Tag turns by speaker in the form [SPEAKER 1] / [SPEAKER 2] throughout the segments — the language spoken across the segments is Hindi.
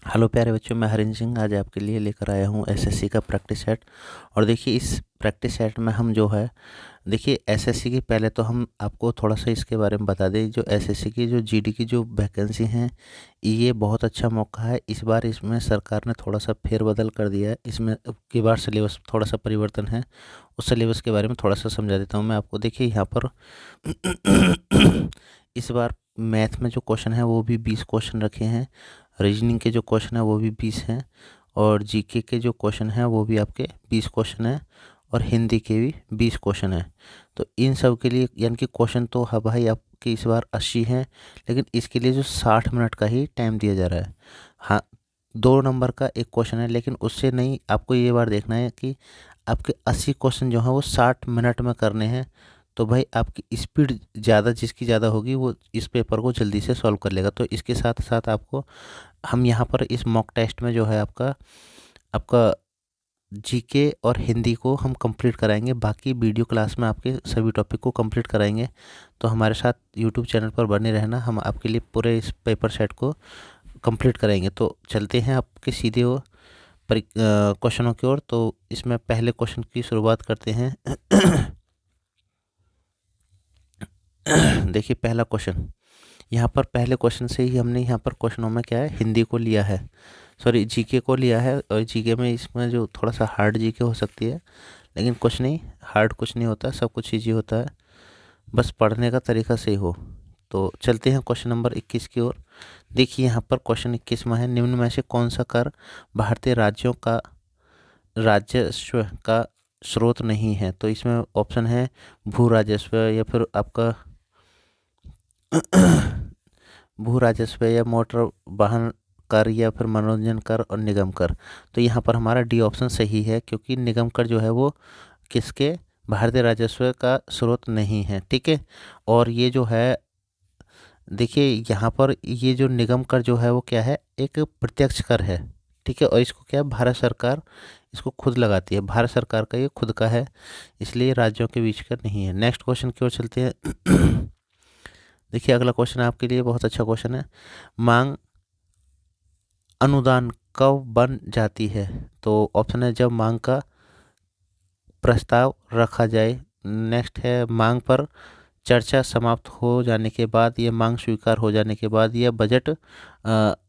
[SPEAKER 1] हेलो प्यारे बच्चों, मैं हरिंदर सिंह आज आपके लिए लेकर आया हूँ एसएससी का प्रैक्टिस सेट। और देखिए इस प्रैक्टिस सेट में हम जो है, देखिए एसएससी के पहले तो हम आपको थोड़ा सा इसके बारे में बता दें। जो एसएससी की जो जीडी की जो वैकेंसी हैं, ये बहुत अच्छा मौका है। इस बार इसमें सरकार ने थोड़ा सा फेरबदल कर दिया है। इसमें अब की बार सिलेबस थोड़ा सा परिवर्तन है। उस सिलेबस के बारे में थोड़ा सा समझा देता हूँ मैं आपको। देखिए यहाँ पर इस बार मैथ में जो क्वेश्चन है वो भी 20 क्वेश्चन रखे हैं। रीजनिंग के जो क्वेश्चन है वो भी 20 हैं। और जीके के जो क्वेश्चन है वो भी आपके 20 क्वेश्चन हैं। और हिंदी के भी 20 क्वेश्चन हैं। तो इन सब के लिए यानी कि क्वेश्चन तो हाँ भाई आपके इस बार 80 हैं। लेकिन इसके लिए जो 60 मिनट का ही टाइम दिया जा रहा है। हाँ, 2 नंबर का एक क्वेश्चन है, लेकिन उससे नहीं, आपको ये बार देखना है कि आपके 80 क्वेश्चन जो हैं वो 60 मिनट में करने हैं। तो भाई आपकी स्पीड ज़्यादा, जिसकी ज़्यादा होगी वो इस पेपर को जल्दी से सॉल्व कर लेगा। तो इसके साथ साथ आपको हम यहाँ पर इस मॉक टेस्ट में जो है आपका आपका जीके और हिंदी को हम कंप्लीट कराएंगे। बाकी वीडियो क्लास में आपके सभी टॉपिक को कंप्लीट कराएंगे। तो हमारे साथ यूट्यूब चैनल पर बने रहना, हम आपके लिए पूरे इस पेपर सेट को कंप्लीट कराएंगे। तो चलते हैं आपके सीधे वो क्वेश्चनों की ओर। तो इसमें पहले क्वेश्चन की शुरुआत करते हैं। देखिए पहला क्वेश्चन, यहाँ पर पहले क्वेश्चन से ही हमने यहाँ पर क्वेश्चनों में क्या है, हिंदी को लिया है, सॉरी जीके को लिया है। और जीके में इसमें जो थोड़ा सा हार्ड जीके हो सकती है, लेकिन कुछ नहीं, हार्ड कुछ नहीं होता, सब कुछ ईजी होता है, बस पढ़ने का तरीका सही हो। तो चलते हैं क्वेश्चन नंबर 21 की ओर। देखिए यहाँ पर क्वेश्चन 21 में है, निम्न में से कौन सा कर भारतीय राज्यों का राजस्व का स्रोत नहीं है। तो इसमें ऑप्शन है भू राजस्व, या फिर आपका भू राजस्व, या मोटर वाहन कर, या फिर मनोरंजन कर और निगम कर। तो यहाँ पर हमारा डी ऑप्शन सही है, क्योंकि निगम कर जो है वो किसके, भारतीय राजस्व का स्रोत नहीं है। ठीक है। और ये जो है, देखिए यहाँ पर ये जो निगम कर जो है वो क्या है, एक प्रत्यक्ष कर है। ठीक है। और इसको क्या है, भारत सरकार इसको खुद लगाती है, भारत सरकार का ये खुद का है, इसलिए राज्यों के बीच का नहीं है। नेक्स्ट क्वेश्चन की ओर चलते हैं। देखिए अगला क्वेश्चन आपके लिए बहुत अच्छा क्वेश्चन है। मांग अनुदान कब बन जाती है। तो ऑप्शन है जब मांग का प्रस्ताव रखा जाए। नेक्स्ट है मांग पर चर्चा समाप्त हो जाने के बाद, या मांग स्वीकार हो जाने के बाद, या बजट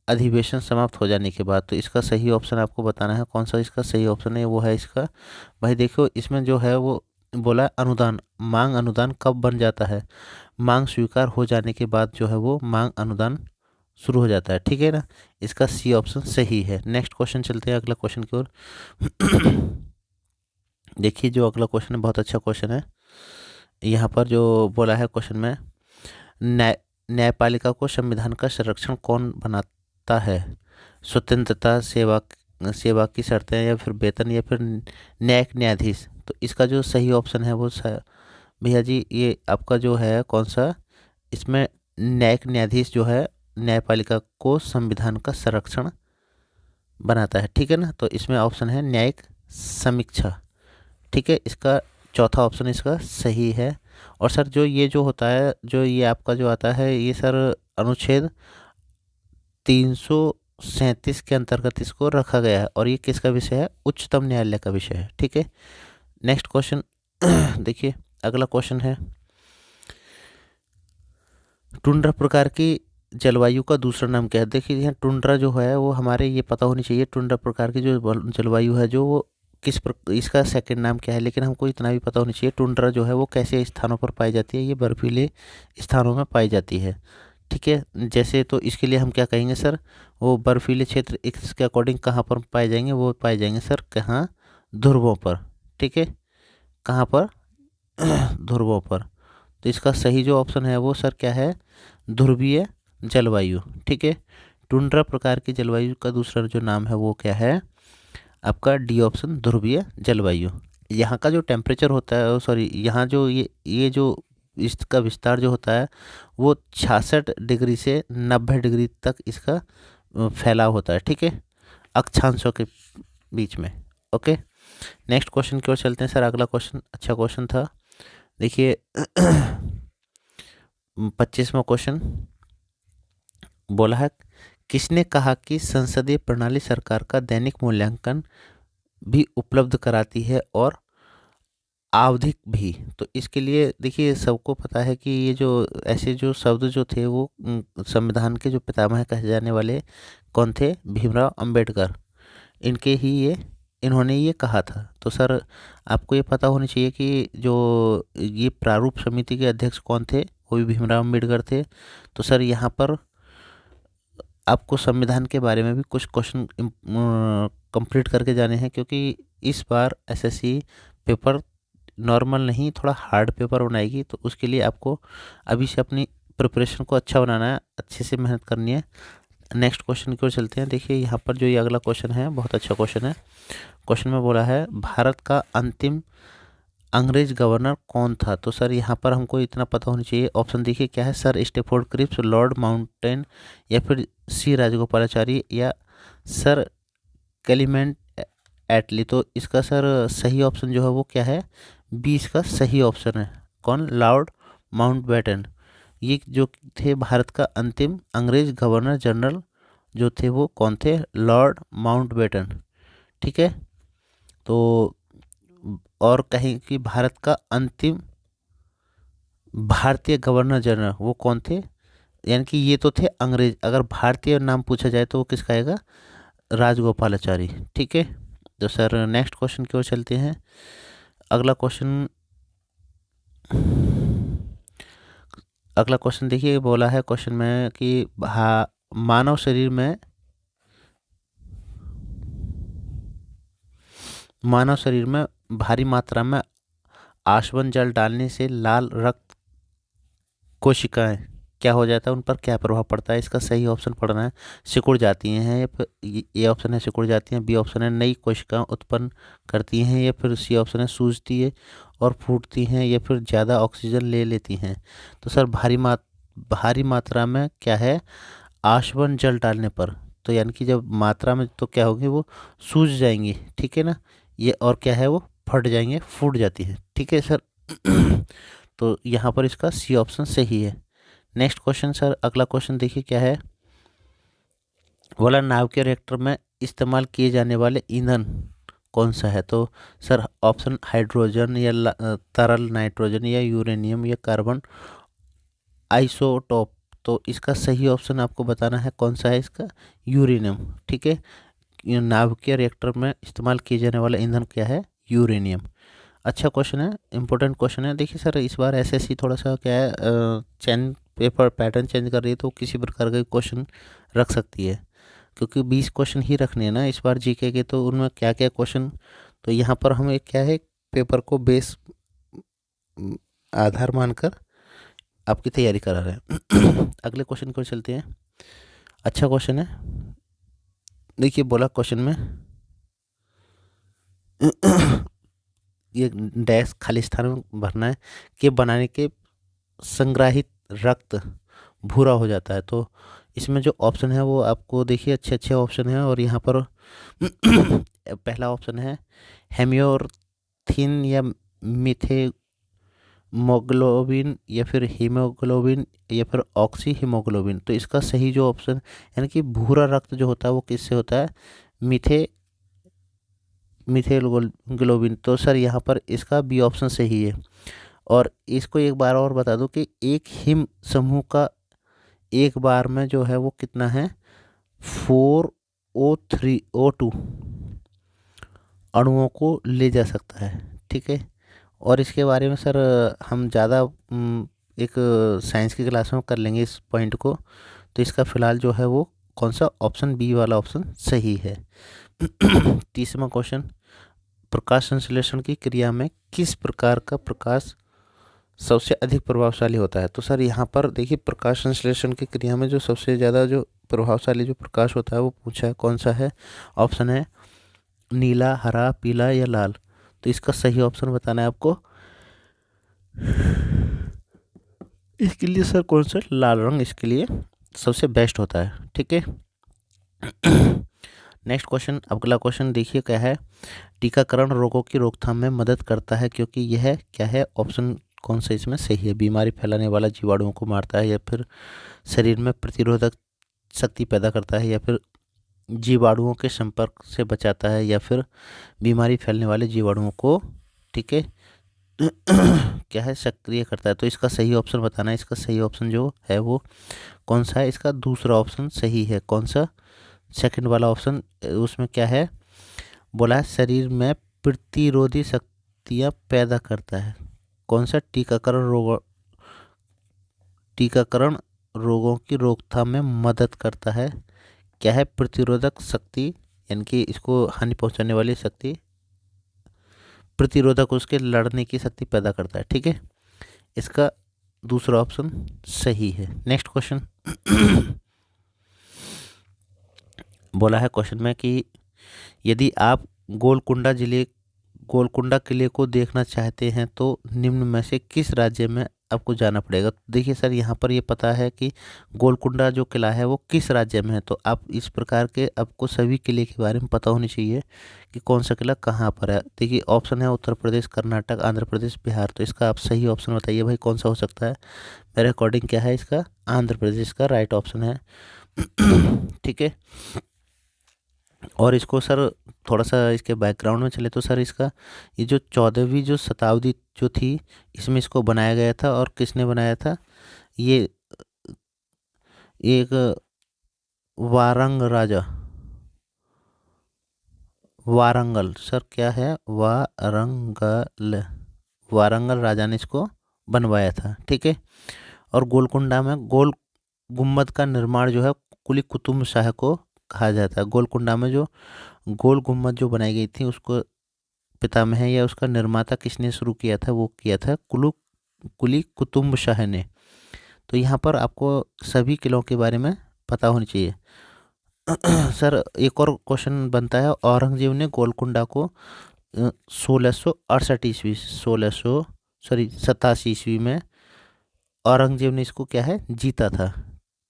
[SPEAKER 1] अधिवेशन समाप्त हो जाने के बाद। तो इसका सही ऑप्शन आपको बताना है, कौन सा इसका सही ऑप्शन है। वो है इसका, भाई देखो इसमें जो है वो बोला है अनुदान, मांग अनुदान कब बन जाता है, मांग स्वीकार हो जाने के बाद जो है वो मांग अनुदान शुरू हो जाता है। ठीक है ना। इसका सी ऑप्शन सही है। नेक्स्ट क्वेश्चन चलते हैं अगला क्वेश्चन की ओर। देखिए जो अगला क्वेश्चन है बहुत अच्छा क्वेश्चन है। यहाँ पर जो बोला है क्वेश्चन में, न्याय न्यायपालिका को संविधान का संरक्षण कौन बनाता है। स्वतंत्रता, सेवा सेवा की शर्तें, या फिर वेतन, या फिर न्यायिक न्यायाधीश। तो इसका जो सही ऑप्शन है वो भैया जी ये आपका जो है कौन सा, इसमें न्यायिक न्यायाधीश जो है न्यायपालिका को संविधान का संरक्षण बनाता है। ठीक है ना। तो इसमें ऑप्शन है न्यायिक समीक्षा। ठीक है। इसका चौथा ऑप्शन इसका सही है। और सर जो ये जो होता है, जो ये आपका जो आता है, ये सर अनुच्छेद 337 के अंतर्गत इसको रखा गया है। और ये किसका विषय है, उच्चतम न्यायालय का विषय है। ठीक है। Next question. देखिए अगला क्वेश्चन है, टुंड्रा प्रकार की जलवायु का दूसरा नाम क्या है। देखिए यहाँ टुंड्रा जो है वो हमारे ये पता होनी चाहिए, टुंड्रा प्रकार की जो जलवायु है जो वो इसका सेकंड नाम क्या है। लेकिन हमको इतना भी पता होनी चाहिए, टुंड्रा जो है वो कैसे स्थानों पर पाई जाती है, ये बर्फीले स्थानों में पाई जाती है। ठीक है। जैसे तो इसके लिए हम क्या कहेंगे सर, वो बर्फीले क्षेत्र इसके अकॉर्डिंग कहाँ पर पाए जाएंगे, वो पाए जाएंगे सर कहाँ, ध्रुवों पर। ठीक है। कहाँ पर, ध्रुवों पर। तो इसका सही जो ऑप्शन है वो सर क्या है, ध्रुवीय जलवायु। ठीक है। टुंड्रा प्रकार की जलवायु का दूसरा जो नाम है वो क्या है, आपका डी ऑप्शन ध्रुवीय जलवायु। यहाँ का जो टेम्परेचर होता है, सॉरी यहाँ जो ये जो इसका विस्तार जो होता है वो 66 डिग्री से 90 डिग्री तक इसका फैलाव होता है। ठीक है। अक्षांशों के बीच में। ओके। नेक्स्ट क्वेश्चन की ओर चलते हैं सर। अगला क्वेश्चन अच्छा क्वेश्चन था। देखिए 25वां क्वेश्चन बोला है, किसने कहा कि संसदीय प्रणाली सरकार का दैनिक मूल्यांकन भी उपलब्ध कराती है और आवधिक भी? तो इसके लिए देखिए सबको पता है कि ये जो ऐसे जो शब्द जो थे वो संविधान के जो पितामह कहे जाने वाले कौन थे? भीमराव अंबेडकर। इनके ही ये इन्होंने ये कहा था। तो सर आपको ये पता होना चाहिए कि जो ये प्रारूप समिति के अध्यक्ष कौन थे? वो भी भीमराव अंबेडकर थे। तो सर यहाँ पर आपको संविधान के बारे में भी कुछ क्वेश्चन कंप्लीट करके जाने हैं, क्योंकि इस बार एसएससी पेपर नॉर्मल नहीं थोड़ा हार्ड पेपर बनाएगी। तो उसके लिए आपको अभी से अपनी प्रिपरेशन को अच्छा बनाना है, अच्छे से मेहनत करनी है। नेक्स्ट क्वेश्चन की ओर चलते हैं। देखिए यहाँ पर जो ये अगला क्वेश्चन है बहुत अच्छा क्वेश्चन है। क्वेश्चन में बोला है भारत का अंतिम अंग्रेज गवर्नर कौन था? तो सर यहाँ पर हमको इतना पता होना चाहिए। ऑप्शन देखिए क्या है? Sir Stafford Cripps, Lord Mountain, या फिर सी राजगोपालाचारी, या सर क्लेमेंट एटली। तो इसका सर सही ऑप्शन जो है वो क्या है? बी इसका सही ऑप्शन है। कौन? Lord Mountbatten. ये जो थे भारत का अंतिम अंग्रेज गवर्नर जनरल जो थे वो कौन थे? Lord Mountbatten. ठीक है। तो और कहें कि भारत का अंतिम भारतीय गवर्नर जनरल वो कौन थे? यानी कि ये तो थे अंग्रेज, अगर भारतीय नाम पूछा जाए तो वो किसका आएगा? राजगोपालाचारी। ठीक है। तो सर नेक्स्ट क्वेश्चन की ओर चलते हैं। अगला क्वेश्चन देखिए बोला है क्वेश्चन में कि मानव शरीर में भारी मात्रा में आसवन जल डालने से लाल रक्त कोशिकाएं क्या हो जाता है, उन पर क्या प्रभाव पड़ता है? इसका सही ऑप्शन पढ़ना है। सिकुड़ जाती हैं, ये ऑप्शन है सिकुड़ जाती हैं। बी ऑप्शन है नई कोशिकाएं उत्पन्न करती हैं, या फिर सी ऑप्शन है सूजती है और फूटती हैं, या फिर ज़्यादा ऑक्सीजन ले लेती हैं। तो सर भारी मात्रा में क्या है? आसवन जल डालने पर, तो यानी कि जब मात्रा में तो क्या होगी? वो सूज जाएंगी। ठीक है ना। ये और क्या है? वो फट जाएंगे, फूट जाती है। ठीक है सर। तो यहाँ पर इसका सी ऑप्शन सही है। नेक्स्ट क्वेश्चन सर अगला क्वेश्चन देखिए क्या है? बोला नाभिकीय रिएक्टर में इस्तेमाल किए जाने वाले ईंधन कौन सा है? तो सर ऑप्शन हाइड्रोजन, या तरल नाइट्रोजन, या यूरेनियम, या कार्बन आइसोटोप। तो इसका सही ऑप्शन आपको बताना है कौन सा है? इसका यूरेनियम। ठीक है। ये नाभिकीय रिएक्टर में इस्तेमाल किए जाने वाला ईंधन क्या है? यूरेनियम। अच्छा क्वेश्चन है, इंपॉर्टेंट क्वेश्चन है। देखिए सर इस बार एसएससी थोड़ा सा क्या है चेंज पेपर पैटर्न चेंज कर रही है, तो किसी प्रकार का क्वेश्चन रख सकती है, क्योंकि 20 क्वेश्चन ही रखने हैं ना इस बार जीके के। तो उनमें क्या क्या क्वेश्चन, तो यहाँ पर हम एक क्या है पेपर को बेस आधार मानकर आपकी तैयारी करा रहे हैं। अगले क्वेश्चन को चलते हैं। अच्छा क्वेश्चन है। देखिए बोला क्वेश्चन में ये डैश खाली स्थान में भरना है कि बनाने के संग्रहित रक्त भूरा हो जाता है। तो इसमें जो ऑप्शन है वो आपको देखिए अच्छे अच्छे ऑप्शन है, और यहाँ पर पहला ऑप्शन है हेमियोरथिन, या मिथेमोग्लोबिन, या फिर हीमोग्लोबिन, या फिर ऑक्सी हीमोग्लोबिन। तो इसका सही जो ऑप्शन यानी कि भूरा रक्त जो होता है वो किससे होता है? मिथेलोग्लोबिन। तो सर यहाँ पर इसका बी ऑप्शन सही है। और इसको एक बार और बता दूं कि एक हिम समूह का एक बार में जो है वो कितना है? 4O3O2 अणुओं को ले जा सकता है। ठीक है। और इसके बारे में सर हम ज़्यादा एक साइंस की क्लास में कर लेंगे इस पॉइंट को। तो इसका फ़िलहाल जो है वो कौन सा ऑप्शन बी वाला ऑप्शन सही है। तीसरा क्वेश्चन, प्रकाश संश्लेषण की क्रिया में किस प्रकार का प्रकाश सबसे अधिक प्रभावशाली होता है? तो सर यहाँ पर देखिए प्रकाश संश्लेषण की क्रिया में जो सबसे ज़्यादा जो प्रभावशाली जो प्रकाश होता है वो पूछा है कौन सा है? ऑप्शन है नीला, हरा, पीला, या लाल। तो इसका सही ऑप्शन बताना है आपको। इसके लिए सर कौन सा लाल रंग इसके लिए सबसे बेस्ट होता है। ठीक है। नेक्स्ट क्वेश्चन अगला क्वेश्चन देखिए क्या है? टीकाकरण रोगों की रोकथाम में मदद करता है क्योंकि यह क्या है? ऑप्शन कौन सा इसमें सही है? बीमारी फैलाने वाला जीवाणुओं को मारता है, या फिर शरीर में प्रतिरोधक शक्ति पैदा करता है, या फिर जीवाणुओं के संपर्क से बचाता है, या फिर बीमारी फैलने वाले जीवाणुओं को, ठीक है, क्या है, सक्रिय करता है। तो इसका सही ऑप्शन बताना है। इसका सही ऑप्शन जो है वो कौन सा है? इसका दूसरा ऑप्शन सही है। कौन सा? सेकंड वाला ऑप्शन। उसमें क्या है बोला है? शरीर में प्रतिरोधी शक्तियाँ पैदा करता है। कौन सा? टीकाकरण रोगों की रोकथाम में मदद करता है। क्या है? प्रतिरोधक शक्ति, यानी कि इसको हानि पहुंचाने वाली शक्ति, प्रतिरोधक उसके लड़ने की शक्ति पैदा करता है। ठीक है, इसका दूसरा ऑप्शन सही है। नेक्स्ट क्वेश्चन बोला है क्वेश्चन में कि यदि आप गोलकुंडा किले को देखना चाहते हैं तो निम्न में से किस राज्य में आपको जाना पड़ेगा। तो देखिए सर, यहाँ पर ये पता है कि गोलकुंडा जो किला है वो किस राज्य में है, तो आप इस प्रकार के आपको सभी किले के बारे में पता होनी चाहिए कि कौन सा किला कहाँ पर है। देखिए ऑप्शन है उत्तर प्रदेश, कर्नाटक, आंध्र प्रदेश, बिहार। तो इसका आप सही ऑप्शन बताइए भाई, कौन सा हो सकता है। मेरे अकॉर्डिंग क्या है, इसका आंध्र प्रदेश का राइट ऑप्शन है। ठीक है, और इसको सर थोड़ा सा इसके बैकग्राउंड में चले तो सर इसका ये जो 14वीं जो शताब्दी जो थी, इसमें इसको बनाया गया था। और किसने बनाया था? ये एक वारंग राजा, वारंगल सर, क्या है, वारंगल राजा ने इसको बनवाया था। ठीक है, और गोलकुंडा में गोल गुम्बद का निर्माण जो है कुली कुतुब शाह को कहा जाता है। गोलकुंडा में जो गोल गुम्बद जो बनाई गई थी, उसको पितामह या उसका निर्माता किसने शुरू किया था? वो किया था कुली कुतुब शाह ने। तो यहाँ पर आपको सभी किलों के बारे में पता होनी चाहिए। सर एक और क्वेश्चन बनता है, औरंगजेब ने गोलकुंडा को 1687 में औरंगजेब ने इसको क्या है, जीता था।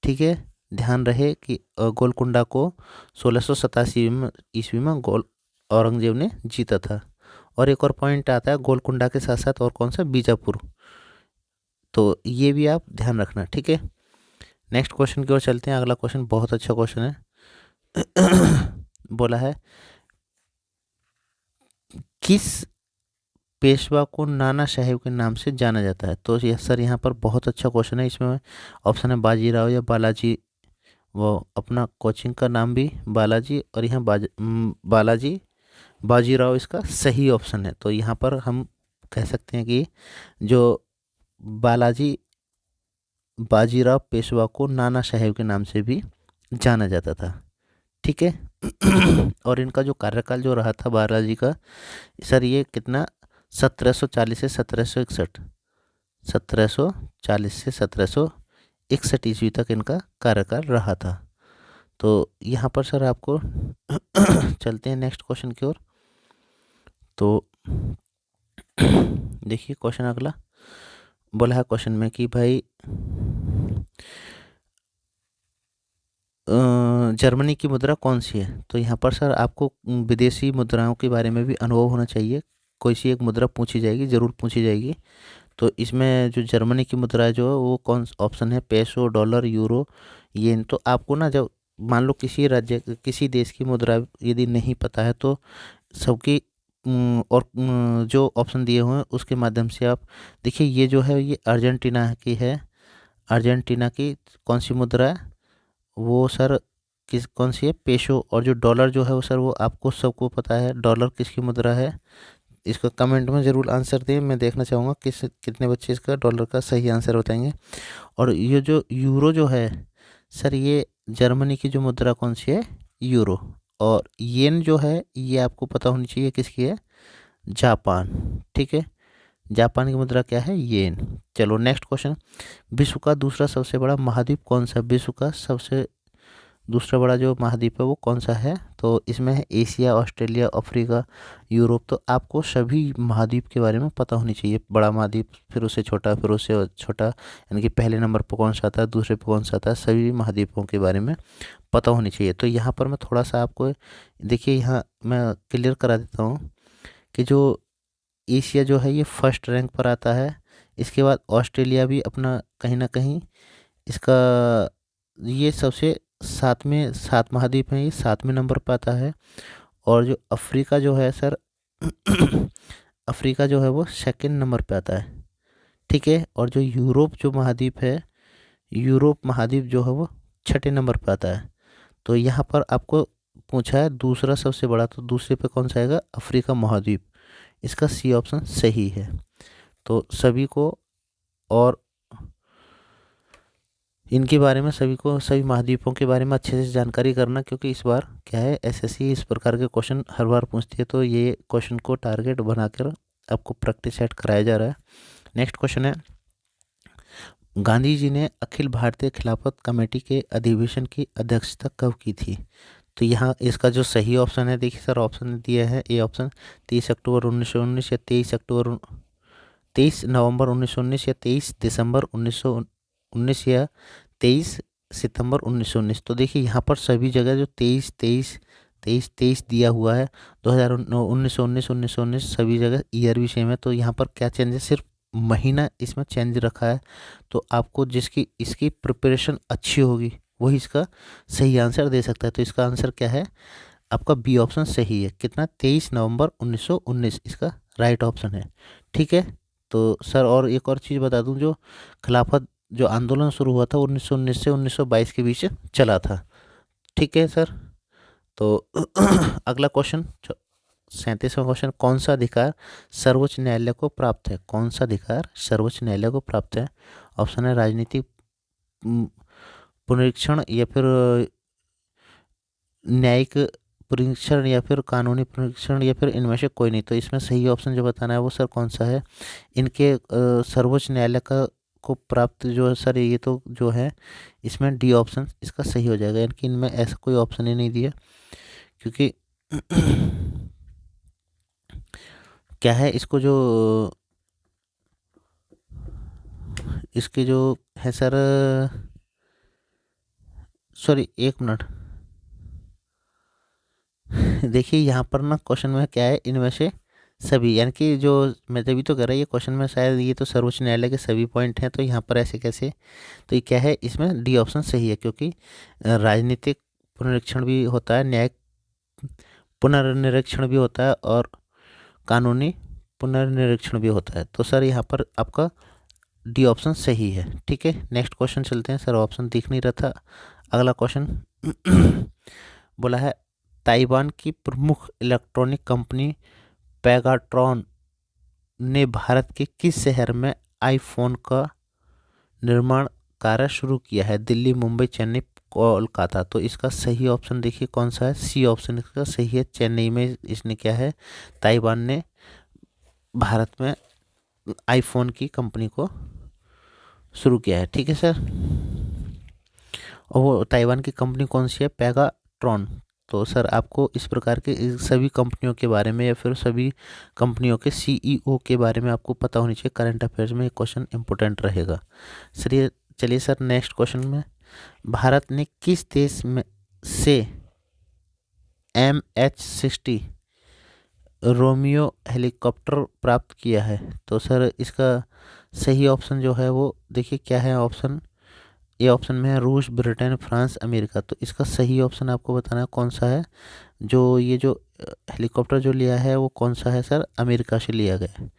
[SPEAKER 1] ठीक है, ध्यान रहे कि गोलकुंडा को 1687 में औरंगजेब ने जीता था। और एक और पॉइंट आता है गोलकुंडा के साथ साथ और कौन सा, बीजापुर। तो ये भी आप ध्यान रखना। ठीक है, नेक्स्ट क्वेश्चन की ओर चलते हैं। अगला क्वेश्चन बहुत अच्छा क्वेश्चन है। बोला है किस पेशवा को नाना साहेब के नाम से जाना जाता है। तो यह सर यहाँ पर बहुत अच्छा क्वेश्चन है। इसमें ऑप्शन है बाजीराव या बालाजी। वो अपना कोचिंग का नाम भी बालाजी, और यहाँ बालाजी बाजीराव इसका सही ऑप्शन है। तो यहाँ पर हम कह सकते हैं कि जो बालाजी बाजीराव पेशवा को नाना साहेब के नाम से भी जाना जाता था। ठीक है, और इनका जो कार्यकाल जो रहा था बालाजी का, सर ये कितना, 1740 से 1761, 1740 से 1761 ईस्वी तक इनका कार्यकाल रहा था। तो यहाँ पर सर आपको चलते हैं नेक्स्ट क्वेश्चन की ओर। तो देखिए क्वेश्चन अगला बोला है क्वेश्चन में कि भाई जर्मनी की मुद्रा कौन सी है। तो यहाँ पर सर आपको विदेशी मुद्राओं के बारे में भी अनुभव होना चाहिए। कोई सी एक मुद्रा पूछी जाएगी, ज़रूर पूछी जाएगी। तो इसमें जो जर्मनी की मुद्रा जो है वो कौन ऑप्शन है, पेसो, डॉलर, यूरो, येन। तो आपको ना, जब मान लो किसी राज्य किसी देश की मुद्रा यदि नहीं पता है तो सबकी और जो ऑप्शन दिए हुए हैं उसके माध्यम से आप देखिए। ये जो है ये अर्जेंटीना की है। अर्जेंटीना की कौन सी मुद्रा है वो सर, कौन सी है, पेशो। और जो डॉलर जो है वो सर, वो आपको सबको पता है डॉलर किसकी मुद्रा है। इसका कमेंट में ज़रूर आंसर दें, मैं देखना चाहूँगा कितने बच्चे इसका डॉलर का सही आंसर बताएंगे। और ये जो यूरो जो है सर, ये जर्मनी की जो मुद्रा कौन सी है, यूरो। और येन जो है ये आपको पता होनी चाहिए किसकी है, जापान। ठीक है, जापान की मुद्रा क्या है, येन। चलो नेक्स्ट क्वेश्चन, विश्व का दूसरा सबसे बड़ा महाद्वीप कौन सा। विश्व का सबसे दूसरा बड़ा जो महाद्वीप है वो कौन सा है। तो इसमें है एशिया, ऑस्ट्रेलिया, अफ्रीका, यूरोप। तो आपको सभी महाद्वीप के बारे में पता होनी चाहिए। बड़ा महाद्वीप, फिर उससे छोटा, फिर उससे छोटा, यानी कि पहले नंबर पर कौन सा आता है, दूसरे पर कौन सा आता है, सभी महाद्वीपों के बारे में पता होनी चाहिए। तो यहाँ पर मैं थोड़ा सा आपको देखिए, यहाँ मैं क्लियर करा देता हूँ कि जो एशिया जो है ये फर्स्ट रैंक पर आता है। इसके बाद ऑस्ट्रेलिया भी अपना कहीं ना कहीं इसका ये सबसे सात महाद्वीप हैं, ये 7वें नंबर पर आता है। और जो अफ्रीका जो है सर अफ्रीका जो है वो 2nd नंबर पे आता है, ठीक है। और जो यूरोप जो महाद्वीप है, यूरोप महाद्वीप जो है वो 6ठे नंबर पे आता है। तो यहाँ पर आपको पूछा है दूसरा सबसे बड़ा, तो दूसरे पे कौन सा आएगा? अफ्रीका महाद्वीप। इसका सी ऑप्शन सही है। तो सभी को, और इनके बारे में सभी को, सभी महाद्वीपों के बारे में अच्छे से जानकारी करना, क्योंकि इस बार क्या है, एसएससी इस प्रकार के क्वेश्चन हर बार पूछती है, तो ये क्वेश्चन को टारगेट बनाकर आपको प्रैक्टिस सेट कराया जा रहा है। नेक्स्ट क्वेश्चन है, गांधी जी ने अखिल भारतीय खिलाफत कमेटी के अधिवेशन की अध्यक्षता कब की थी? तो यहाँ इसका जो सही ऑप्शन है, देखिए सर ऑप्शन दिया है, ए ऑप्शन 30 अक्टूबर 1919 या 23 नवंबर 1919 या 23 दिसंबर 1919 या 23 सितंबर 1919। तो देखिए यहाँ पर सभी जगह जो 23 दिया हुआ है, 1919 सभी जगह ईयर भी सेम है। तो यहाँ पर क्या चेंज है, सिर्फ महीना इसमें चेंज रखा है। तो आपको जिसकी इसकी प्रिपरेशन अच्छी होगी वही इसका सही आंसर दे सकता है। तो इसका आंसर क्या है? आपका बी ऑप्शन सही है। कितना? 23 नवंबर 1919 इसका राइट ऑप्शन है, ठीक है। तो सर और एक और चीज़ बता दूं, जो खिलाफत जो आंदोलन शुरू हुआ था 1919 से 1922 के बीच चला था, ठीक है सर। तो अगला क्वेश्चन 37वां क्वेश्चन, कौन सा अधिकार सर्वोच्च न्यायालय को प्राप्त है? कौन सा अधिकार सर्वोच्च न्यायालय को प्राप्त है? ऑप्शन है राजनीतिक पुनरीक्षण, या फिर न्यायिक परीक्षण, या फिर कानूनी परीक्षण, या फिर इनमें से कोई नहीं। तो इसमें सही ऑप्शन जो बताना है वो सर कौन सा है? इनके सर्वोच्च न्यायालय का को प्राप्त जो है सर, ये तो जो है इसमें डी ऑप्शन इसका सही हो जाएगा। यानी कि इनमें ऐसा कोई ऑप्शन ही नहीं दिया, क्योंकि क्या है, इसको जो इसके जो है सर, सॉरी एक मिनट, देखिए यहाँ पर ना क्वेश्चन में क्या है, इनमें से सभी, यानी कि जो मैं तभी तो कर रहा है, ये क्वेश्चन में शायद ये तो सर्वोच्च न्यायालय के सभी पॉइंट हैं, तो यहाँ पर ऐसे कैसे? तो ये क्या है, इसमें डी ऑप्शन सही है, क्योंकि राजनीतिक पुनरीक्षण भी होता है, न्यायिक पुनर्निरीक्षण भी होता है, और कानूनी पुनर्निरीक्षण भी होता है। तो सर यहाँ पर आपका डी ऑप्शन सही है, ठीक है। नेक्स्ट क्वेश्चन चलते हैं सर, ऑप्शन दिख नहीं रहा था। अगला क्वेश्चन बोला है, ताइवान की प्रमुख इलेक्ट्रॉनिक कंपनी पैगाट्रॉन ने भारत के किस शहर में आईफोन का निर्माण कार्य शुरू किया है? दिल्ली, मुंबई, चेन्नई, कोलकाता। तो इसका सही ऑप्शन देखिए कौन सा है? सी ऑप्शन इसका सही है। चेन्नई में इसने क्या है, ताइवान ने भारत में आईफोन की कंपनी को शुरू किया है, ठीक है सर। और वो ताइवान की कंपनी कौन सी है? पैगाट्रॉन। तो सर आपको इस प्रकार के सभी कंपनियों के बारे में, या फिर सभी कंपनियों के सीईओ के बारे में आपको पता होनी चाहिए। करंट अफेयर्स में ये क्वेश्चन इंपॉर्टेंट रहेगा सर। ये चलिए सर नेक्स्ट क्वेश्चन में, भारत ने किस देश में से MH-60 रोमियो हेलीकॉप्टर प्राप्त किया है? तो सर इसका सही ऑप्शन जो है वो देखिए क्या है, ऑप्शन ए ऑप्शन में है रूस, ब्रिटेन, फ्रांस, अमेरिका। तो इसका सही ऑप्शन आपको बताना है कौन सा है। जो ये जो हेलीकॉप्टर जो लिया है वो कौन सा है सर? अमेरिका से लिया गया है,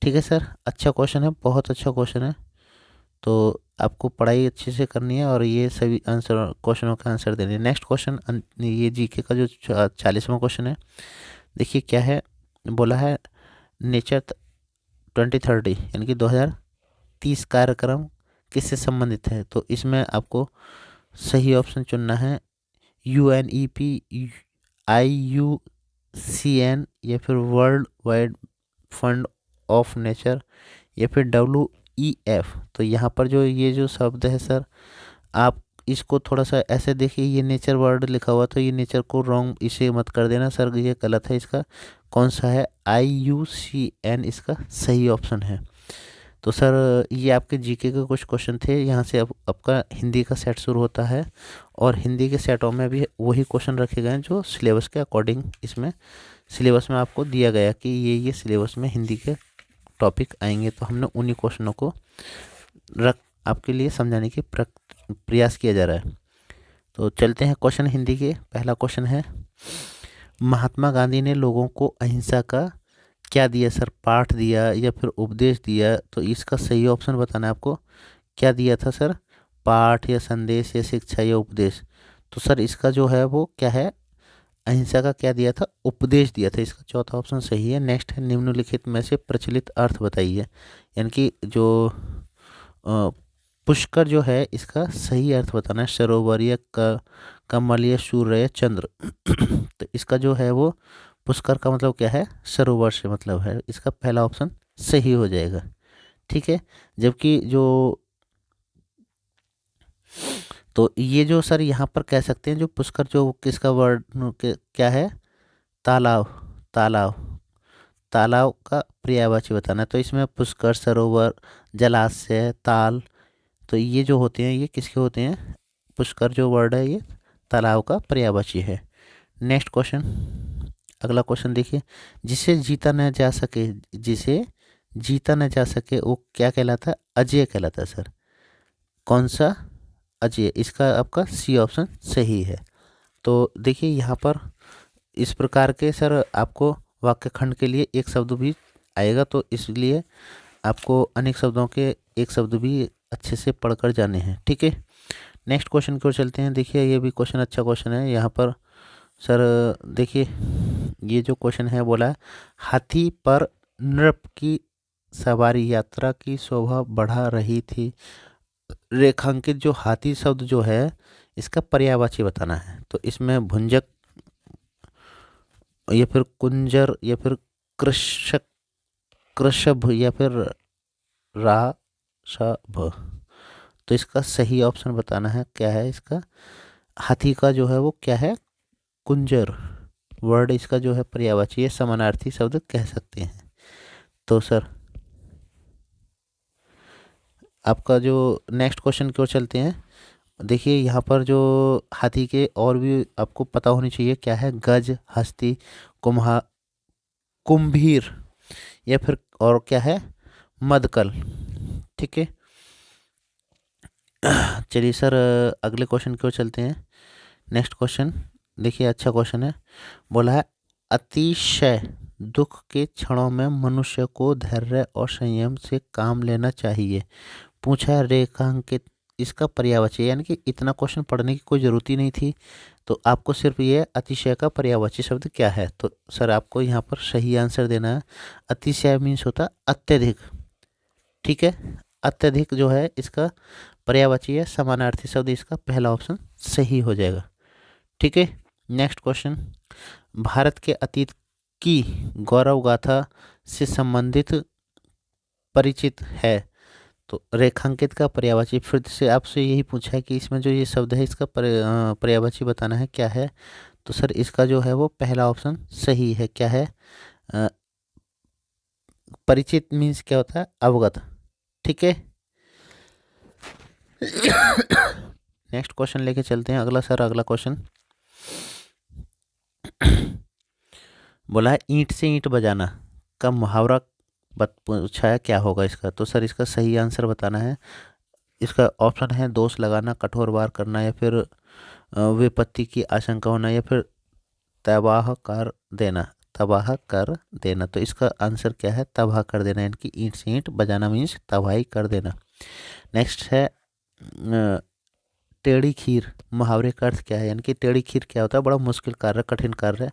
[SPEAKER 1] ठीक है सर। अच्छा क्वेश्चन है, बहुत अच्छा क्वेश्चन है। तो आपको पढ़ाई अच्छे से करनी है, और ये सभी आंसर क्वेश्चनों का आंसर देने। नेक्स्ट क्वेश्चन, ये जीके का जो 40वां क्वेश्चन है, देखिए क्या है, बोला है नेचर 2030 यानी कि 2030 कार्यक्रम किससे संबंधित है? तो इसमें आपको सही ऑप्शन चुनना है, UNEP, IUCN, या फिर world wide fund of nature, या फिर WEF। तो यहाँ पर जो ये जो शब्द है सर, आप इसको थोड़ा सा ऐसे देखिए, ये नेचर वर्ड लिखा हुआ, तो ये नेचर को रॉन्ग इसे मत कर देना सर, ये गलत है। इसका कौन सा है? IUCN इसका सही ऑप्शन है। तो सर ये आपके जीके के कुछ क्वेश्चन थे। यहाँ से अब आपका हिंदी का सेट शुरू होता है, और हिंदी के सेटों में भी वही क्वेश्चन रखे गए हैं जो सिलेबस के अकॉर्डिंग इसमें सिलेबस में आपको दिया गया कि ये सिलेबस में हिंदी के टॉपिक आएंगे। तो हमने उन्हीं क्वेश्चनों को रख आपके लिए समझाने की प्रयास किया जा रहा है। तो चलते हैं क्वेश्चन हिंदी के। पहला क्वेश्चन है, महात्मा गांधी ने लोगों को अहिंसा का क्या दिया सर? पाठ दिया या फिर उपदेश दिया? तो इसका सही ऑप्शन बताना है आपको। क्या दिया था सर? पाठ या संदेश या शिक्षा या उपदेश? तो सर इसका जो है वो क्या है, अहिंसा का क्या दिया था? उपदेश दिया था। इसका चौथा ऑप्शन सही है। नेक्स्ट है, निम्नलिखित में से प्रचलित अर्थ बताइए। यानी कि जो अ, पुष्कर जो है इसका सही अर्थ बताना है, सरोवर या कमल या सूर्य या चंद्र। तो इसका जो है वो पुष्कर का मतलब क्या है? सरोवर से मतलब है। इसका पहला ऑप्शन सही हो जाएगा। ठीक है। जबकि जो तो ये जो सर यहाँ पर कह सकते हैं, जो पुष्कर जो किसका वर्ड क्या है? तालाब। तालाब। तालाब का पर्यायवाची बताना है। तो इसमें पुष्कर, सरोवर, जलाशय, ताल, तो ये जो होते हैं ये किसके होते हैं? पुष्कर जो वर्ड है ये तालाब का पर्यायवाची है। नेक्स्ट क्वेश्चन, अगला क्वेश्चन देखिए। जिसे जीता न जा सके, जिसे जीता न जा सके वो क्या कहलाता है? अजेय कहलाता है सर। कौन सा? अजय। इसका आपका सी ऑप्शन सही है। तो देखिए यहाँ पर इस प्रकार के सर आपको वाक्य खंड के लिए एक शब्द भी आएगा, तो इसलिए आपको अनेक शब्दों के एक शब्द भी अच्छे से पढ़कर जाने हैं। ठीक है। नेक्स्ट क्वेश्चन की ओर चलते हैं। देखिए ये भी क्वेश्चन अच्छा क्वेश्चन है। यहाँ पर सर देखिए ये जो क्वेश्चन है बोला है, हाथी पर नृप की सवारी यात्रा की शोभा बढ़ा रही थी। रेखांकित जो हाथी शब्द जो है इसका पर्यायवाची बताना है। तो इसमें भुंजक या फिर कुंजर या फिर कृषक, कृषभ या फिर राषभ। तो इसका सही ऑप्शन बताना है क्या है इसका? हाथी का जो है वो क्या है? कुंजर वर्ड इसका जो है पर्यायवाची है, समानार्थी शब्द कह सकते हैं। तो सर आपका जो नेक्स्ट क्वेश्चन की ओर चलते हैं। देखिए यहाँ पर जो हाथी के और भी आपको पता होनी चाहिए क्या है? गज, हस्ती, कुम्हा, कुंभीर या फिर और क्या है? मदकल। ठीक है। चलिए सर अगले क्वेश्चन की ओर चलते हैं। नेक्स्ट क्वेश्चन देखिए अच्छा क्वेश्चन है। बोला है, अतिशय दुख के क्षणों में मनुष्य को धैर्य और संयम से काम लेना चाहिए। पूछा है रेखांकित, इसका पर्यायवाची, यानी कि इतना क्वेश्चन पढ़ने की कोई ज़रूरत ही नहीं थी। तो आपको सिर्फ ये अतिशय का पर्यायवाची शब्द क्या है? तो सर आपको यहाँ पर सही आंसर देना है। अतिशय मीन्स होता अत्यधिक। ठीक है। अत्यधिक जो है इसका पर्यायवाची है, समानार्थी शब्द इसका पहला ऑप्शन सही हो जाएगा। ठीक है। नेक्स्ट क्वेश्चन, भारत के अतीत की गौरव गाथा से संबंधित परिचित है। तो रेखांकित का पर्यायवाची फिर से आपसे यही पूछा है कि इसमें जो ये शब्द है इसका पर्यायवाची बताना है क्या है? तो सर इसका जो है वो पहला ऑप्शन सही है। क्या है? अ, परिचित मीन्स क्या होता है? अवगत। ठीक है। नेक्स्ट क्वेश्चन लेके चलते हैं अगला सर। अगला क्वेश्चन बोला है, ईंट से ईंट बजाना का मुहावरा पूछा है क्या होगा इसका? तो सर इसका सही आंसर बताना है। इसका ऑप्शन है दोष लगाना, कठोर वार करना या फिर विपत्ति की आशंका होना या फिर तबाह कर देना। तबाह कर देना। तो इसका आंसर क्या है? तबाह कर देना, यानी कि ईंट से ईंट बजाना मीन्स तबाही कर देना। नेक्स्ट है टेढ़ी खीर, मुहावरे का अर्थ क्या है? यानी कि टेढ़ी खीर क्या होता है? बड़ा मुश्किल कार्य, कठिन कार्य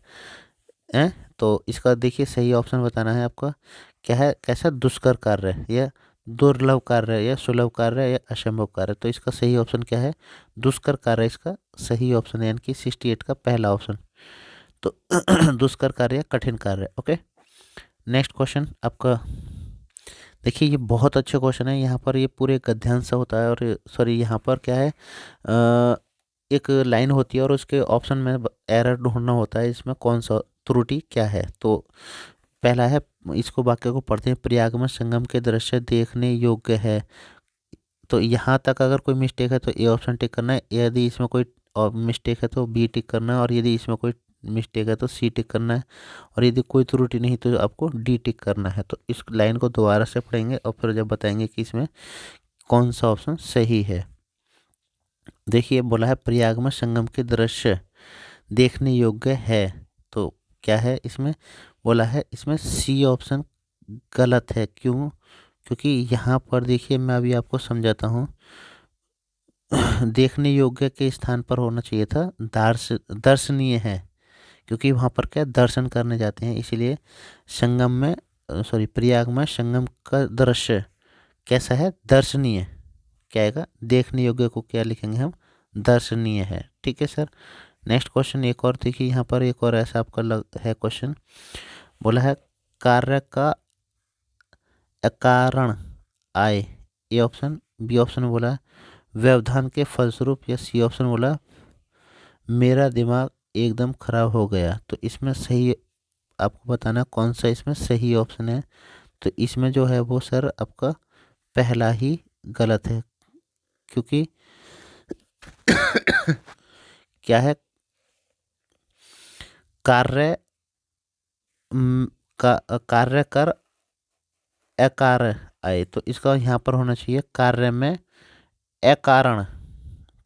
[SPEAKER 1] है। तो इसका देखिए सही ऑप्शन बताना है आपका। क्या है? कैसा? दुष्कर कार्य या दुर्लभ कार्य या सुलभ कार्य या असंभव कार्य। तो इसका सही ऑप्शन क्या है? दुष्कर कार्य इसका सही ऑप्शन है, यानी कि 68 का पहला ऑप्शन। तो दुष्कर कार्य या कठिन कार्य। ओके। नेक्स्ट क्वेश्चन आपका देखिए ये बहुत अच्छा क्वेश्चन है। यहाँ पर ये पूरे गद्यांश होता है और सॉरी यहाँ पर क्या है, एक लाइन होती है और उसके ऑप्शन में एरर ढूंढना होता है, इसमें कौन सा त्रुटि क्या है। तो पहला है, इसको वाक्य को पढ़ते हैं, प्रयाग में संगम के दृश्य देखने योग्य है। तो यहाँ तक अगर कोई मिस्टेक है तो ए ऑप्शन टिक करना है, यदि इसमें कोई मिस्टेक है तो बी टिक करना है, और यदि इसमें कोई मिस्टेक है तो सी टिक करना है, और यदि कोई त्रुटि नहीं तो आपको डी टिक करना है। तो इस लाइन को दोबारा से पढ़ेंगे और फिर जब बताएंगे कि इसमें कौन सा ऑप्शन सही है। देखिए बोला है प्रयाग में संगम के दृश्य देखने योग्य है। तो क्या है इसमें, बोला है इसमें सी ऑप्शन गलत है। क्यों? क्योंकि यहाँ पर देखिए मैं अभी आपको समझाता हूँ। देखने योग्य के स्थान पर होना चाहिए था दर्शनीय है, क्योंकि वहाँ पर क्या दर्शन करने जाते हैं, इसीलिए संगम में सॉरी प्रयाग में संगम का दृश्य कैसा है, दर्शनीय। क्या आएगा, देखने योग्य को क्या लिखेंगे हम, दर्शनीय है। ठीक है सर। नेक्स्ट क्वेश्चन एक और देखिए, यहाँ पर एक और ऐसा आपका है क्वेश्चन। बोला है कार्य का अकारण आय, ए ऑप्शन, बी ऑप्शन में बोला व्यवधान के फलस्वरूप, या सी ऑप्शन बोला मेरा दिमाग एकदम खराब हो गया। तो इसमें सही आपको बताना कौन सा इसमें सही ऑप्शन है। तो इसमें जो है वो सर आपका पहला ही गलत है, क्योंकि क्या है, कार्य कार्य कर अकार्य आए, तो इसका यहाँ पर होना चाहिए कार्य में अकारण,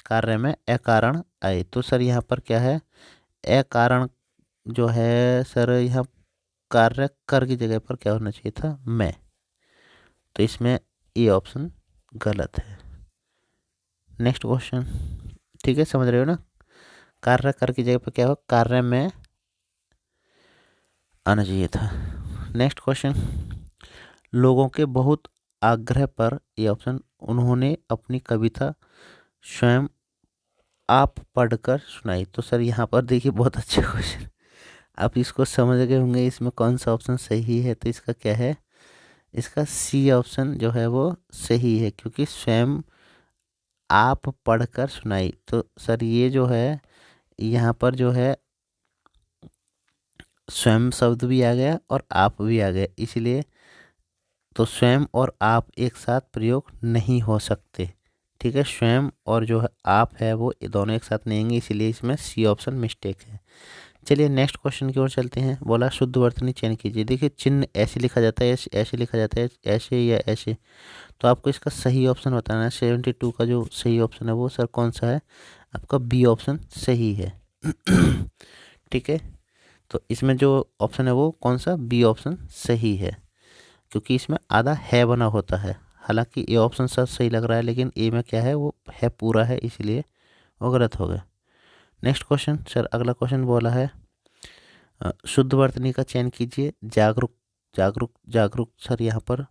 [SPEAKER 1] कार्य में अकारण आए। तो सर यहाँ पर क्या है, अकारण जो है सर यहाँ कार्य कर की जगह पर क्या होना चाहिए था, मैं। तो इसमें ये ऑप्शन गलत है। नेक्स्ट क्वेश्चन, ठीक है समझ रहे हो ना, कार्य कर की जगह पर क्या हो, कार्य में आना चाहिए था। नेक्स्ट क्वेश्चन, लोगों के बहुत आग्रह पर, ये ऑप्शन उन्होंने अपनी कविता स्वयं आप पढ़कर सुनाई। तो सर यहाँ पर देखिए बहुत अच्छे क्वेश्चन, आप इसको समझ गए होंगे इसमें कौन सा ऑप्शन सही है। तो इसका क्या है, इसका सी ऑप्शन जो है वो सही है, क्योंकि स्वयं आप पढ़कर सुनाई। तो सर ये जो है यहाँ पर जो है स्वयं शब्द भी आ गया और आप भी आ गए, इसलिए तो स्वयं और आप एक साथ प्रयोग नहीं हो सकते। ठीक है, स्वयं और जो है आप है वो ये दोनों एक साथ नहीं आएंगे, इसीलिए इसमें सी ऑप्शन मिस्टेक है। चलिए नेक्स्ट क्वेश्चन की ओर चलते हैं। बोला शुद्ध वर्तनी चयन कीजिए। देखिए चिन्ह ऐसे लिखा जाता है, ऐसे लिखा जाता है, ऐसे या ऐसे। तो आपको इसका सही ऑप्शन बताना है। 72 का जो सही ऑप्शन है वो सर कौन सा है, आपका बी ऑप्शन सही है। ठीक है, तो इसमें जो ऑप्शन है वो कौन सा, बी ऑप्शन सही है, क्योंकि इसमें आधा है बना होता है। हालांकि ए ऑप्शन सर सही लग रहा है, लेकिन ए में क्या है वो है पूरा है, इसलिए वो गलत हो गया। नेक्स्ट क्वेश्चन सर, अगला क्वेश्चन बोला है शुद्ध वर्तनी का चयन कीजिए। जागरूक जागरूक जागरूक सर यहाँ पर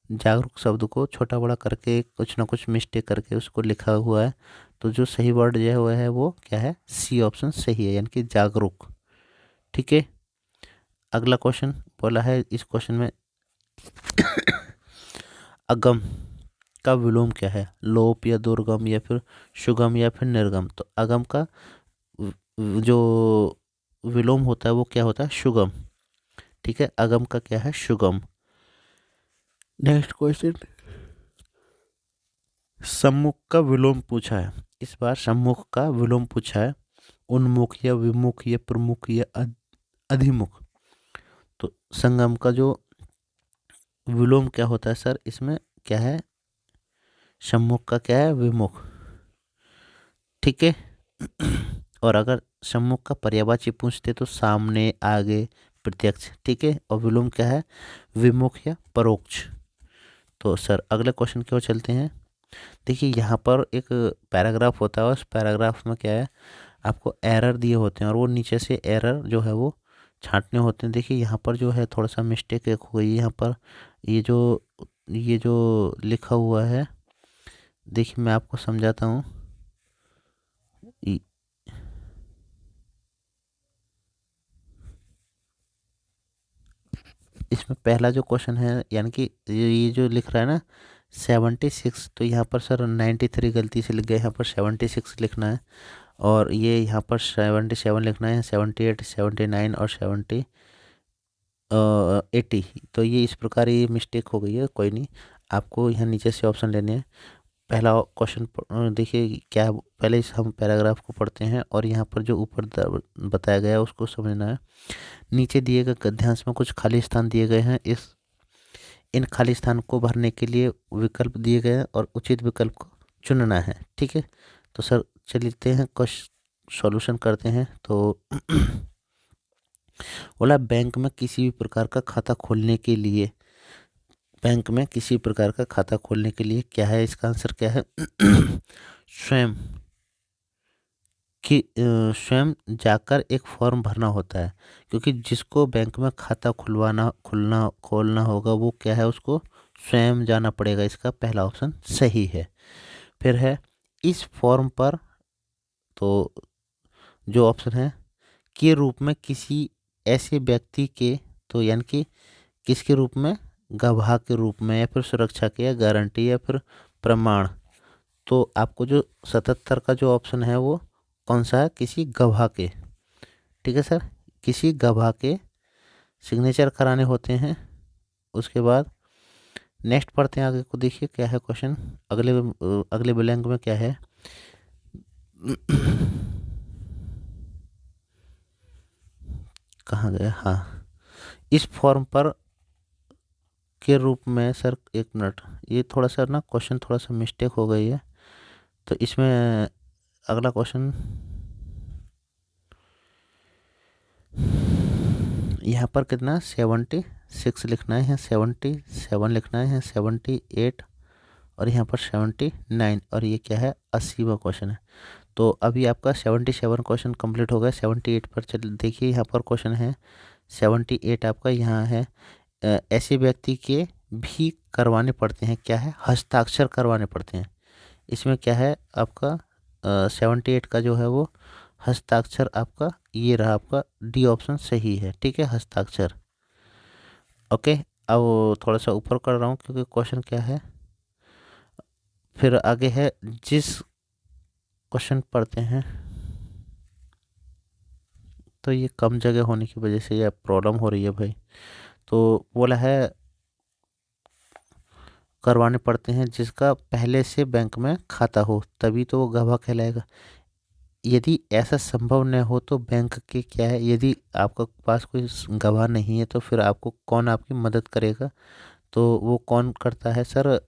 [SPEAKER 1] जागरूक शब्द को छोटा बड़ा करके कुछ ना कुछ मिस्टेक करके उसको लिखा हुआ है। तो जो सही वर्ड जो हुआ है वो क्या है, सी ऑप्शन सही है, यानी कि जागरूक। ठीक है, अगला क्वेश्चन बोला है, इस क्वेश्चन में अगम का विलोम क्या है, लोप या दुर्गम या फिर सुगम या फिर निर्गम। तो अगम का जो विलोम होता है वो क्या होता है, सुगम। ठीक है, अगम का क्या है, सुगम। नेक्स्ट क्वेश्चन, सम्मुख का विलोम पूछा है। इस बार सम्मुख का विलोम पूछा है, उन्मुख या विमुख या प्रमुख या अधिमुख। तो संगम का जो विलोम क्या होता है सर, इसमें क्या है, सम्मुख का क्या है, विमुख। ठीक है, और अगर सम्मुख का पर्यायवाची पूछते तो सामने, आगे, प्रत्यक्ष। ठीक है, और विलोम क्या है, विमुख या परोक्ष। तो सर अगले क्वेश्चन की ओर चलते हैं। देखिए यहाँ पर एक पैराग्राफ होता है, उस पैराग्राफ में क्या है, आपको एरर दिए होते हैं और वो नीचे से एरर जो है वो छांटने होते हैं। देखिए यहाँ पर जो है थोड़ा सा मिस्टेक एक हो गई यहाँ पर, ये जो लिखा हुआ है, देखिए मैं आपको समझाता हूँ। इसमें पहला जो क्वेश्चन है, यानी कि ये जो लिख रहा है ना 76, तो यहाँ पर सर 93 गलती से लिख गए, यहाँ पर 76 लिखना है। और ये यहाँ पर 77 लिखना है, 78, 79 और 80। तो ये इस प्रकार ये मिस्टेक हो गई है, कोई नहीं, आपको यहाँ नीचे से ऑप्शन लेने हैं। पहला क्वेश्चन देखिए क्या है, पहले इस हम पैराग्राफ को पढ़ते हैं और यहाँ पर जो ऊपर बताया गया है उसको समझना है। नीचे दिए गए गद्यांश में कुछ खाली स्थान दिए गए हैं, इन खाली स्थान को भरने के लिए विकल्प दिए गए हैं और उचित विकल्प को चुनना है। ठीक है, तो सर चलते हैं सॉल्यूशन करते हैं। तो बोला बैंक में किसी भी प्रकार का खाता खोलने के लिए, बैंक में किसी प्रकार का खाता खोलने के लिए क्या है, इसका आंसर क्या है? स्वयं कि स्वयं जाकर एक फॉर्म भरना होता है, क्योंकि जिसको बैंक में खाता खोलना होगा वो क्या है, उसको स्वयं जाना पड़ेगा। इसका पहला ऑप्शन सही है। फिर है इस फॉर्म पर, तो जो ऑप्शन है के रूप में किसी ऐसे व्यक्ति के, तो यानी कि किसके रूप में, गवाह के रूप में, या फिर सुरक्षा के, या गारंटी, या फिर प्रमाण। तो आपको जो 77 का जो ऑप्शन है वो कौन सा है? किसी गवाह के। ठीक है सर, किसी गवाह के सिग्नेचर कराने होते हैं। उसके बाद नेक्स्ट पढ़ते हैं आगे को। देखिए क्या है क्वेश्चन, अगले ब्लैंक में क्या है। कहाँ गया? हाँ, इस फॉर्म पर के रूप में सर, एक मिनट, ये थोड़ा सा ना क्वेश्चन थोड़ा सा मिस्टेक हो गई है। तो इसमें अगला क्वेश्चन यहाँ पर कितना 76 लिखना है, यहाँ 77 लिखना है, यहाँ 78 और यहाँ पर 79, और ये क्या है 80वां क्वेश्चन है। तो अभी आपका 77 क्वेश्चन कंप्लीट हो गया। 78 पर चल देखिए, यहाँ पर क्वेश्चन है 78 आपका यहाँ है। ऐसे व्यक्ति के भी करवाने पड़ते हैं, क्या है, हस्ताक्षर करवाने पड़ते हैं। इसमें क्या है आपका 78 का जो है वो हस्ताक्षर आपका ये रहा, आपका डी ऑप्शन सही है। ठीक है, हस्ताक्षर। ओके, अब थोड़ा सा ऊपर कर रहा हूँ क्योंकि क्वेश्चन क्या है, फिर आगे है जिस क्वेश्चन पढ़ते हैं। तो ये कम जगह होने की वजह से ये प्रॉब्लम हो रही है भाई। तो बोला है करवाने पड़ते हैं जिसका पहले से बैंक में खाता हो, तभी तो वो गवाह कहलाएगा। यदि ऐसा संभव न हो तो बैंक के क्या है, यदि आपका पास कोई गवाह नहीं है तो फिर आपको कौन आपकी मदद करेगा? तो वो कौन करता है सर?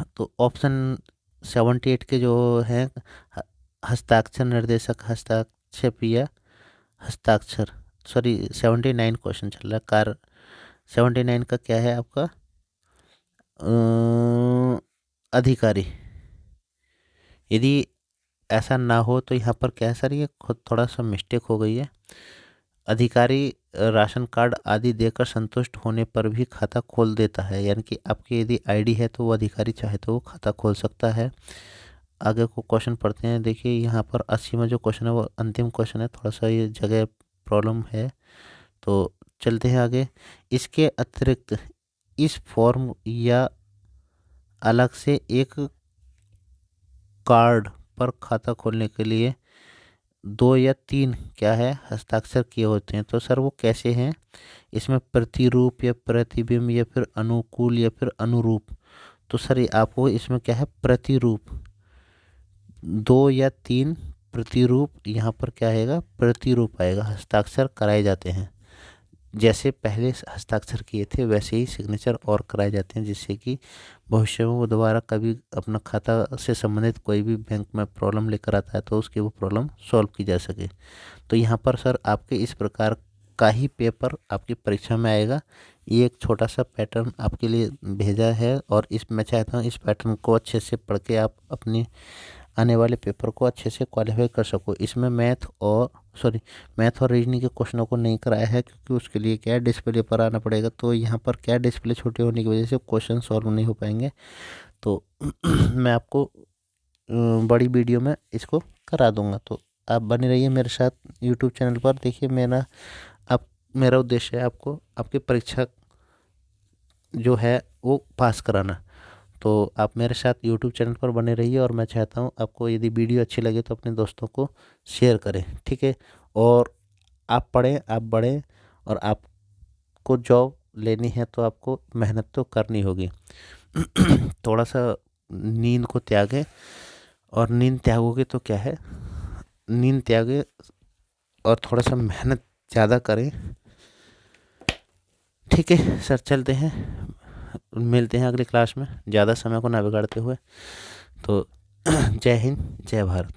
[SPEAKER 1] तो ऑप्शन 78 के जो हैं, हस्ताक्षर निर्देशक, हस्ताक्षेप या हस्ताक्षर, सॉरी 79 क्वेश्चन चल रहा है। 79 का क्या है आपका? अधिकारी। यदि ऐसा ना हो तो यहाँ पर क्या है सर, ये खुद थोड़ा सा मिस्टेक हो गई है। अधिकारी राशन कार्ड आदि देकर संतुष्ट होने पर भी खाता खोल देता है, यानी कि आपकी यदि आईडी है तो वो अधिकारी चाहे तो वो खाता खोल सकता है। आगे को क्वेश्चन पढ़ते हैं। देखिए यहाँ पर 80 में जो क्वेश्चन है वो अंतिम क्वेश्चन है, थोड़ा सा ये जगह प्रॉब्लम है। तो चलते हैं आगे। इसके अतिरिक्त इस फॉर्म या अलग से एक कार्ड पर खाता खोलने के लिए 2 या 3 क्या है हस्ताक्षर किए होते हैं। तो सर वो कैसे हैं? इसमें प्रतिरूप या प्रतिबिंब या फिर अनुकूल या फिर अनुरूप। तो सर ये आपको इसमें क्या है, प्रतिरूप, 2 या 3 प्रतिरूप, यहाँ पर क्या आएगा, प्रतिरूप आएगा, हस्ताक्षर कराए जाते हैं। जैसे पहले हस्ताक्षर किए थे वैसे ही सिग्नेचर और कराए जाते हैं, जिससे कि भविष्य में वो दोबारा कभी अपना खाता से संबंधित कोई भी बैंक में प्रॉब्लम लेकर आता है तो उसकी वो प्रॉब्लम सॉल्व की जा सके। तो यहाँ पर सर आपके इस प्रकार का ही पेपर आपकी परीक्षा में आएगा। ये एक छोटा सा पैटर्न आपके लिए भेजा है, और इस मैं चाहता हूँ इस पैटर्न को अच्छे से पढ़ के आप अपनी आने वाले पेपर को अच्छे से क्वालिफाई कर सको। इसमें मैथ और रीजनिंग के क्वेश्चनों को नहीं कराया है, क्योंकि उसके लिए क्या है, डिस्प्ले पर आना पड़ेगा। तो यहाँ पर क्या डिस्प्ले छोटे होने की वजह से क्वेश्चन सॉल्व नहीं हो पाएंगे। तो मैं आपको बड़ी वीडियो में इसको करा दूंगा। तो आप बने रहिए मेरे साथ यूट्यूब चैनल पर। देखिए मेरा उद्देश्य है आपको आपकी परीक्षा जो है वो पास कराना। तो आप मेरे साथ यूट्यूब चैनल पर बने रहिए, और मैं चाहता हूँ आपको यदि वीडियो अच्छी लगे तो अपने दोस्तों को शेयर करें। ठीक है, और आप पढ़ें, आप बढ़ें, और आपको जॉब लेनी है तो आपको मेहनत तो करनी होगी। थोड़ा सा नींद को त्यागें, और नींद त्यागोगे तो क्या है, नींद त्यागे और थोड़ा सा मेहनत ज़्यादा करें। ठीक है सर, चलते हैं, मिलते हैं अगली क्लास में, ज़्यादा समय को ना बिगाड़ते हुए। तो जय हिंद, जय भारत।